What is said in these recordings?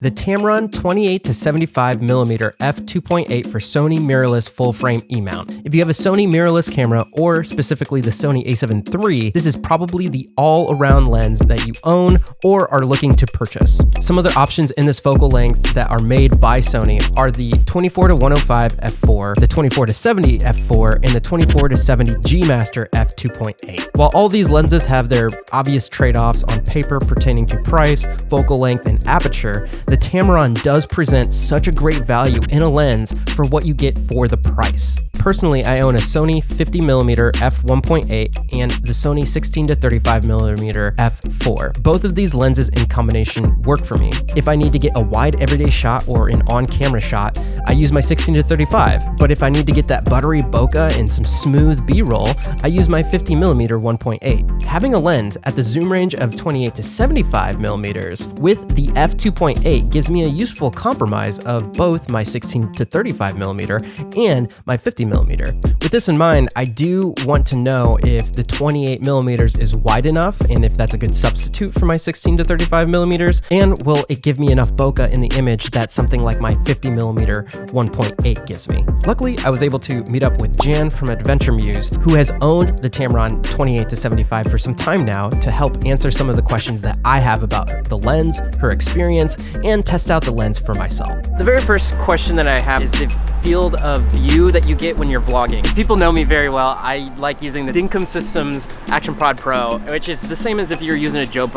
The Tamron 28-75mm f2.8 for Sony Mirrorless full-frame E-mount. If you have a Sony Mirrorless camera, or specifically the Sony a7 III, this is probably the all-around lens that you own or are looking to purchase. Some other options in this focal length that are made by Sony are the 24-105 f4, the 24-70 f4, and the 24-70 G Master f2.8. While all these lenses have their obvious trade-offs on paper pertaining to price, focal length, and aperture, the Tamron does present such a great value in a lens for what you get for the price. Personally, I own a Sony 50mm f1.8 and the Sony 16-35mm f4. Both of these lenses in combination work for me. If I need to get a wide everyday shot or an on-camera shot, I use my 16-35. But if I need to get that buttery bokeh and some smooth B-roll, I use my 50mm 1.8. Having a lens at the zoom range of 28-75mm with the f2.8 gives me a useful compromise of both my 16-35mm and my 50mm. With this in mind, I do want to know if the 28mm is wide enough and if that's a good substitute for my 16-35mm, and will it give me enough bokeh in the image that something like my 50mm 1.8 gives me. Luckily, I was able to meet up with Jan from Adventure Muse, who has owned the Tamron 28-75 for some time now, to help answer some of the questions that I have about the lens, her experience, and test out the lens for myself. The very first question that I have is the field of view that you get when you're vlogging. People know me very well. I like using the Dinkum Systems Action Pod Pro, which is the same as if you're using a Joby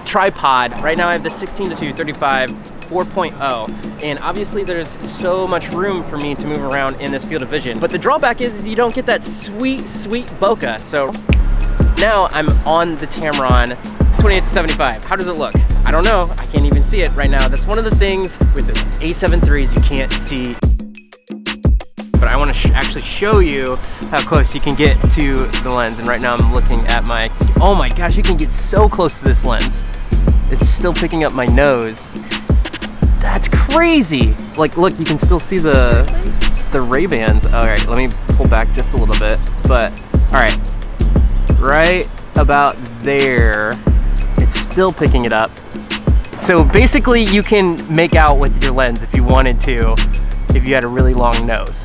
tripod. Right now I have the 16-35 4.0, and obviously there's so much room for me to move around in this field of vision. But the drawback is you don't get that sweet bokeh. So now I'm on the Tamron 28-75. How does it look? I don't know. I can't even see it right now. That's one of the things with the a7 IIIs you can't see. But I want to actually show you how close you can get to the lens. And right now I'm looking at my, oh my gosh, you can get so close to this lens. It's still picking up my nose. That's crazy. Like, look, you can still see the Ray-Bans. All right, let me pull back just a little bit. But, all right, right about there, it's still picking it up. So basically you can make out with your lens if you wanted to, if you had a really long nose.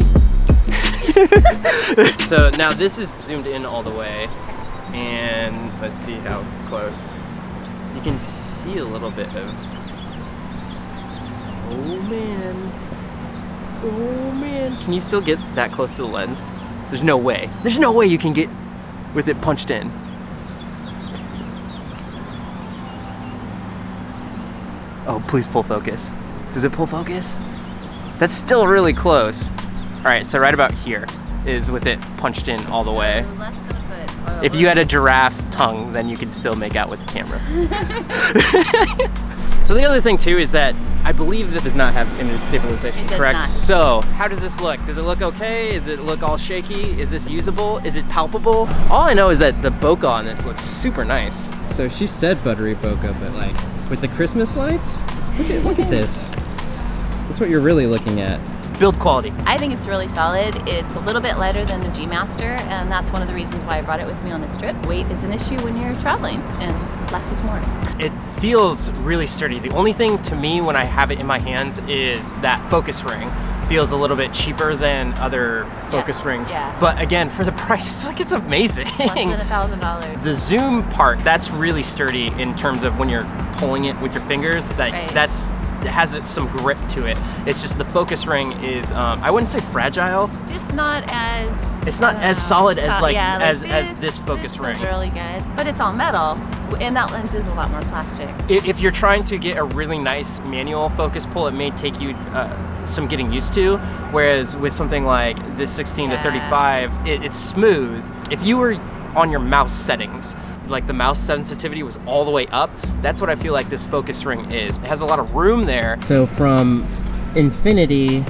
So now this is zoomed in all the way, and let's see how close. You can see a little bit of, oh man, can you still get that close to the lens? There's no way you can get with it punched in. Oh, please pull focus. Does it pull focus? That's still really close. All right, so right about here is with it punched in all the way. Less than a foot. If you had a giraffe tongue, then you could still make out with the camera. So the other thing too is that I believe this does not have image stabilization, correct? Not. So how does this look? Does it look okay? Does it look all shaky? Is this usable? Is it palpable? All I know is that the bokeh on this looks super nice. So she said buttery bokeh, but like with the Christmas lights, look at this. That's what you're really looking at. Build quality. I think it's really solid. It's a little bit lighter than the G Master, and that's one of the reasons why I brought it with me on this trip. Weight is an issue when you're traveling, and less is more. It feels really sturdy. The only thing to me when I have it in my hands is that focus ring. Feels a little bit cheaper than other focus rings. Yeah. But again, for the price, it's amazing. Less than $1,000. The zoom part, that's really sturdy in terms of when you're pulling it with your fingers. It has some grip to it. It's just the focus ring is, I wouldn't say fragile. Just not as... It's not as solid as as this focus ring. This is really good, but it's all metal, and that lens is a lot more plastic. If you're trying to get a really nice manual focus pull, it may take you some getting used to, whereas with something like this 16-35, it's smooth. If you were on your mouse settings, like the mouse sensitivity was all the way up, that's what I feel like this focus ring is. It has a lot of room there. So from infinity,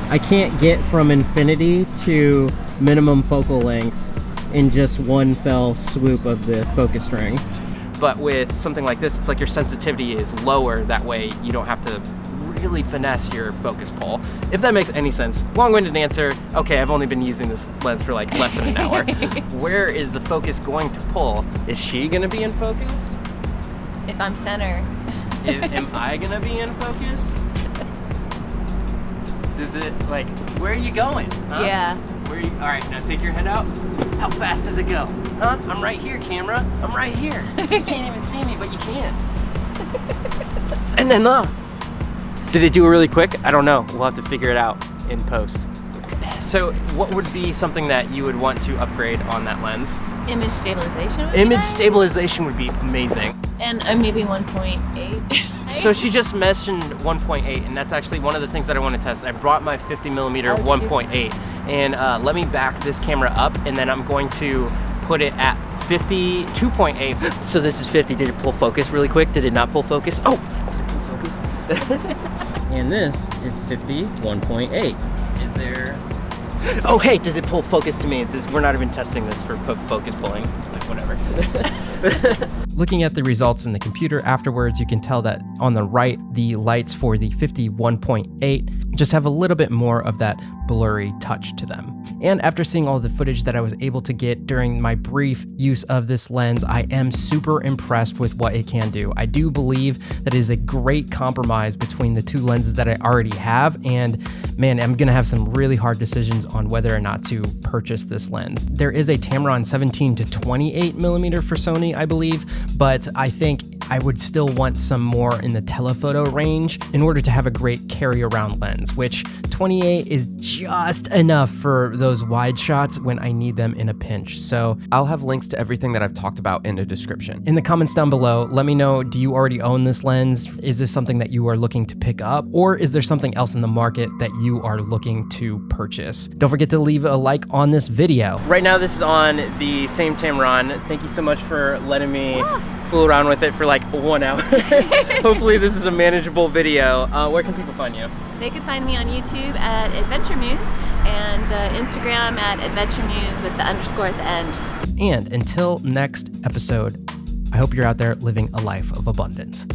I can't get from infinity to minimum focal length in just one fell swoop of the focus ring. But with something like this, it's like your sensitivity is lower. That way you don't have to really finesse your focus pull. If that makes any sense. Long-winded answer, okay, I've only been using this lens for like less than an hour. Where is the focus going to pull? Is she gonna be in focus? If I'm center. Am I gonna be in focus? Does it, like, where are you going? Huh? Yeah. All right, now take your head out. How fast does it go? Huh? I'm right here, camera. I'm right here. You can't even see me, but you can. And then, did it do it really quick? I don't know. We'll have to figure it out in post. So what would be something that you would want to upgrade on that lens? Image stabilization would be Image nice. stabilization would be amazing. And maybe 1.8. So she just mentioned 1.8, and that's actually one of the things that I want to test. I brought my 50mm 1.8, and let me back this camera up, and then I'm going to put it at 52.8. So this is 50. Did it pull focus really quick? Did it not pull focus? Oh, did it pull focus? And this is 51.8. Is there... Oh, hey, does it pull focus to me? We're not even testing this for focus pulling. It's like, whatever. Looking at the results in the computer afterwards, you can tell that on the right, the lights for the 51.8 just have a little bit more of that blurry touch to them. And after seeing all the footage that I was able to get during my brief use of this lens, I am super impressed with what it can do. I do believe that it is a great compromise between the two lenses that I already have, and man, I'm gonna have some really hard decisions on whether or not to purchase this lens. There is a Tamron 17-28mm for Sony, I believe, but I think I would still want some more in the telephoto range in order to have a great carry-around lens, which 28 is just enough for those wide shots when I need them in a pinch. So I'll have links to everything that I've talked about in the description. In the comments down below, let me know, do you already own this lens? Is this something that you are looking to pick up? Or is there something else in the market that you are looking to purchase? Don't forget to leave a like on this video. Right now, this is on the same Tamron. Thank you so much for letting me fool around with it for like 1 hour. Hopefully this is a manageable video. Where can people find you? They could find me on YouTube at Adventure Muse and Instagram at Adventure Muse with the underscore at the end. And until next episode, I hope you're out there living a life of abundance.